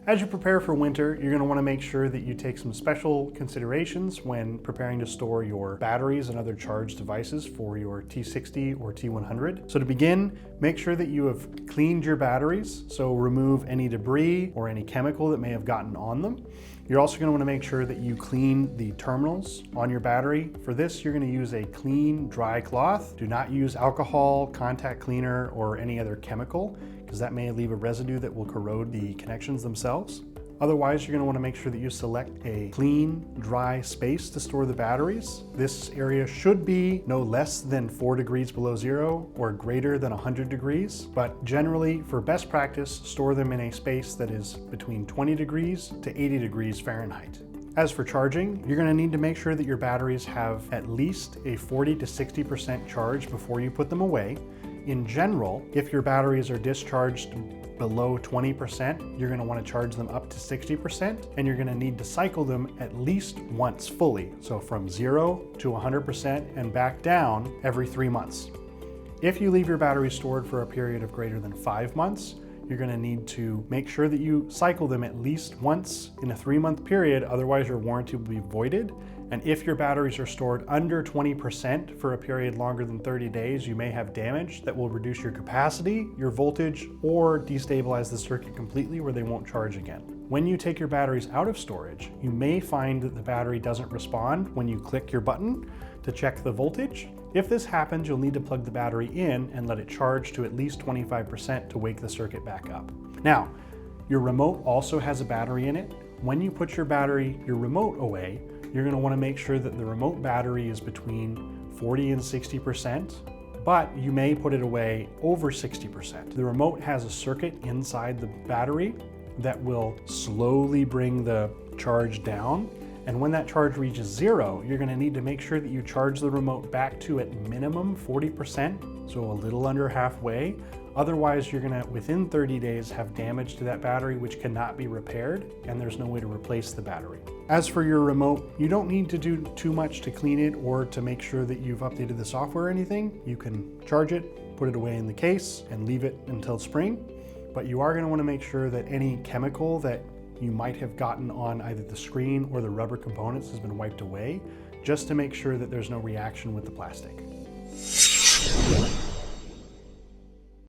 As you prepare for winter, you're going to want to make sure that you take some special considerations when preparing to store your batteries and other charged devices for your T60 or T100. So to begin, make sure that you have cleaned your batteries, so remove any debris or any chemical that may have gotten on them. You're also going to want to make sure that you clean the terminals on your battery. For this, you're going to use a clean, dry cloth. Do not use alcohol, contact cleaner, or any other chemical, because that may leave a residue that will corrode the connections themselves. Otherwise, you're going to want to make sure that you select a clean, dry space to store the batteries. This area should be no less than 4 degrees below zero or greater than 100 degrees. But generally, for best practice, store them in a space that is between 20 degrees to 80 degrees Fahrenheit. As for charging, you're going to need to make sure that your batteries have at least a 40 to 60% charge before you put them away. In general, if your batteries are discharged below 20%, you're going to want to charge them up to 60%, and you're going to need to cycle them at least once fully, so from 0 to 100% and back down every 3 months. If you leave your batteries stored for a period of greater than 5 months, you're going to need to make sure that you cycle them at least once in a 3-month period, otherwise your warranty will be voided. And if your batteries are stored under 20% for a period longer than 30 days, you may have damage that will reduce your capacity, your voltage, or destabilize the circuit completely where they won't charge again. When you take your batteries out of storage, you may find that the battery doesn't respond when you click your button to check the voltage. If this happens, you'll need to plug the battery in and let it charge to at least 25% to wake the circuit back up. Now, your remote also has a battery in it. When you put your remote away, you're going to want to make sure that the remote battery is between 40 and 60%, but you may put it away over 60%. The remote has a circuit inside the battery that will slowly bring the charge down. And when that charge reaches 0, you're going to need to make sure that you charge the remote back to at minimum 40%, so a little under halfway. Otherwise, you're going to, within 30 days, have damage to that battery which cannot be repaired, and there's no way to replace the battery. As for your remote, you don't need to do too much to clean it or to make sure that you've updated the software or anything. You can charge it, put it away in the case, and leave it until spring. But you are going to want to make sure that any chemical that you might have gotten on either the screen or the rubber components has been wiped away, just to make sure that there's no reaction with the plastic.